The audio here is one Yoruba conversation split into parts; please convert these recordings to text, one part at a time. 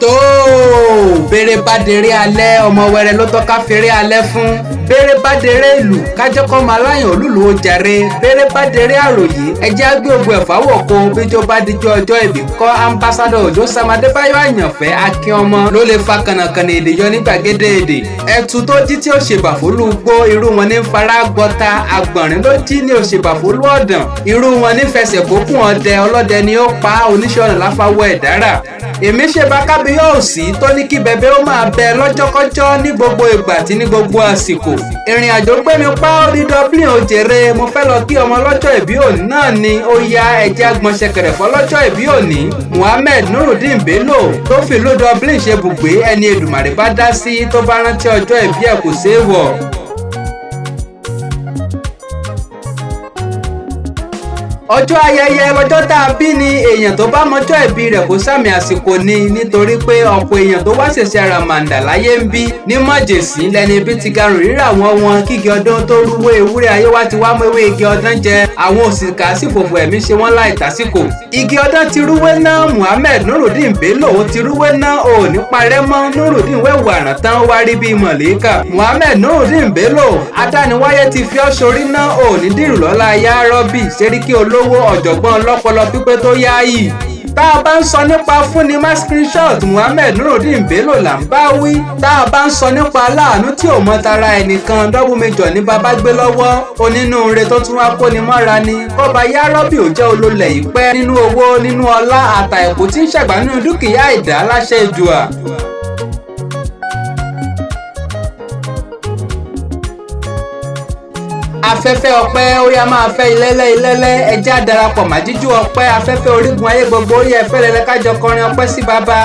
tó bèrè bá dèrè alẹ́ ọmọ wẹrẹ ló tọ́ ká fèrè alẹ́ fún bèrè bá dèrè ìlú kájọ́kọ́ máa láyàn olúlu ó jàre bèrè bá dèrè àròyé ẹjẹ́ àgbé ogun ẹ̀fà wọ̀ kó bíjọ́ bá dijọ́ ọjọ́ ìbí kọ́ ambassadọ̀ Òjó Sam Adébáyọ̀ Àyànfẹ́ Akin ọmọ ló lè fa kànàkànà èdè yọ ní gbàgede èdè ẹ̀tù tó jí tí òṣèbà fólúgbó irú wọn ní fara gbọ́ta àgbọ̀nrín ló jí ní òṣèbà fólú ọ̀dàn irú wọn ní fẹsẹ̀ bókun ọdẹ ọlọ́dẹ ni ó pa oníṣẹ́ ọ̀nà láfáwọ́ ẹ̀dára èmi ṣe bá kábíyọ̀sí tó ní kí bẹ̀bẹ̀ ó máa bẹ lọ́jọ́kọ́jọ́ ní gbogbo ìgbà tí ní gbogbo àsìkò ìrìn àjò gbé mi pa ó ní Dublin ó jèrè mo fẹ́ lọ kí ọmọ lọ́jọ́ ìbí òní náà ni ó ya ẹ̀jẹ̀ agbọ̀nṣẹ̀kẹ̀rẹ̀ fọ́ lọ́jọ́ ìbí òní Muhammed Nurudeen Bello tó fìlú Dublin ṣe bùgbé ẹni Èdùmàrè bá dá sí tó bá rántí ọjọ́ ìbí ẹ̀ kò ṣeé wọ̀. ọjọ́ ayẹyẹ lọ́jọ́ tá a bí ni èèyàn tó bá mọjọ́ ìbí rẹ̀ kó sàmì àsìkò ni nítorí pé ọ̀pọ̀ èèyàn tó wá ṣẹ̀ṣẹ̀ àràmàǹdà láyé ń bí ní mọ̀jẹ̀sí lẹ́ni bí ti garùn rírà wọn kígi ọdún tó rúwé ewúrẹ́ ayé wá ti wá mọ́ ewé igi ọdún jẹ àwọn òṣìkà sì fòfò ẹ̀mí ṣe wọ́n láì tásìkò. igi ọdún ti rúwé náà Muhammed Nurudeen Bello ó ti rúwé náà ò ní parẹ́ mọ́ Nurudeen wẹ̀wù àràn tán wá rí bíi mọ̀lẹ́kà Muhammed Nurudeen Bello adániwáyé ti fi ọ́ sórí náà ò ní dìrù lọ́la yá rọ́bì ṣeríkí olówó ọ̀jọ̀gbọ́n ọlọ́pọlọ pípé tó yááyì. tá a bá ń sọ nípa fúnni má screenshot Muhammed Nurudeen Bello là ń bá wí. tá a bá ń sọ nípa aláàánú tí ò mọ tara ẹnìkan double major ní baba gbé lọ́wọ́ onínúure tó tún wá kóni mọ́ra ni kọ́ba yárọ́bì ò jẹ́ olólẹ̀ yìí pẹ́ nínú owó nínú ọlá àtàẹ̀kú tí ń ṣàgbá nínú dúkìá ìdá láṣẹ ìjùà. afẹ́fẹ́ ọpẹ́ ó yá máa fẹ́ ilẹ́lẹ́ ilẹ́lẹ́ ẹjẹ́ àdarapọ̀ màjíjú ọpẹ́ afẹ́fẹ́ orígun ayé gbogbo ó yẹ fẹ́ lẹ́lẹ́ kájọ kọrin ọpẹ́ sí baba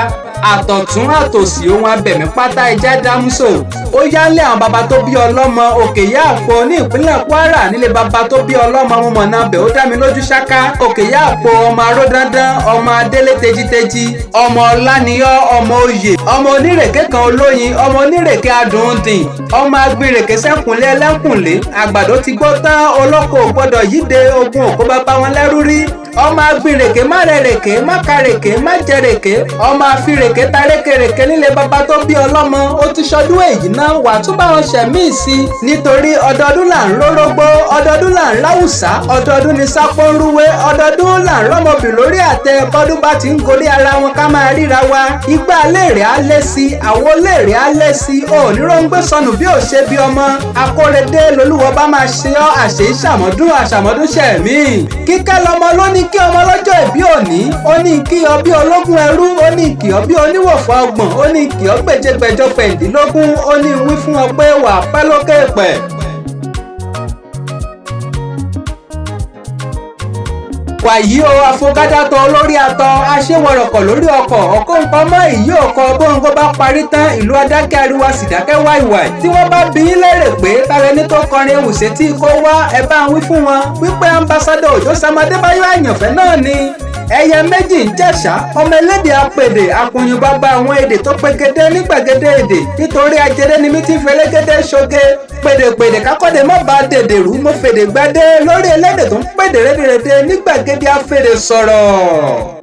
àtọ̀tún àtòsí ohun abẹ̀mí pátá ẹjẹ́ dámúso ó yálé àwọn baba tó bí ọlọ́mọ Òkè-Ìyá-Àpó ní ìpínlẹ̀ Kwara nílé baba tó bí ọlọ́mọ mo mọ̀ náà bẹ̀ ó dá mi lójú ṣáká Òkè-Ìyá-Àpó ọmọ aró dandan ọmọ adélé tejiteji ọmọ ọlániyọ́ ọmọ oyè ọmọ onírèké kan olóyin ọmọ onírèké adùndìn ọmọ agbèrèké sẹ́kùnlé ẹlẹ́kùnlé àgbàdo ti gbó tán olóko gbọ́dọ̀ yíde ogun òkú bàbá wọn lẹ́rú rí ọmọ agbèrèké má rẹ̀rèké má karèké má jẹrèké ọmọ àfirèké tarékèrèké nílé bàbá tó bí ọlọ́mọ ó ti ṣọdún èyí náà wà tún bá wọn ṣẹ̀mí sí nítorí ọdọọdún là ń rórógbó ọdọọdún là ń láwùsá ọdọọdún ní sápó ń rúwé ọdọọdún là ń rọ́mọbì lórí àtẹ bọ́dún bá ti ń gorí ara wọn ká máa ríra wa igbá léèrè á lé sí àwo léèrè á lé sí òníróńgbé sọnù bí ò ṣe bí ọmọ akóredé lolúwọ bá máa ṣe ọ́ àṣẹ ìṣàmọ́dún àṣàmọ́dún ṣẹ̀mí kíkẹ́ lọmọ lóní kí ọmọ lọ́jọ́ ìbí òní ó ní kí ọ bí ológun ẹrú ó ní kí ọ bí oníwòfò ọgbọ̀n ó ní kí ọ gbèjègbèjọ pẹ̀ndínlógún ó ní wí fún ọ pé wà pẹ́ lókè pẹ̀. wàyí o afọgádàtọ̀ olórí atọ aṣẹ́wọ̀rọ̀kọ̀ lórí ọkọ̀ ọkọ̀ nǹkan mọ́ ìyí ọkọ̀ bóńgó bá parí tán ìlú adákẹ́ ariwo sì dákẹ́ wáìwáì tí wọ́n bá bí í lérè pé tàrẹni tó kọrin ewùsẹ́ tí kò wá ẹ bá ń wí fún wọn wípé ambassadọ̀ Òjó Sam Adébáyọ̀ Àyànfẹ́ náà ni ẹyẹ méjì ń jẹ̀ṣà ọmọ elédè apèdè akùnyùn bàbá àwọn èdè tó pegedé ní gbàgede èdè nítorí ajẹrẹ ni mi ti fẹlẹgẹdẹ ṣoge pèdèpèdè kákọ́dé má ba dèdè rú mo fèdè gbadé lórí elédè tó ń pèdè rédèrèdè ní gbàgede afèrè sọ̀rọ̀.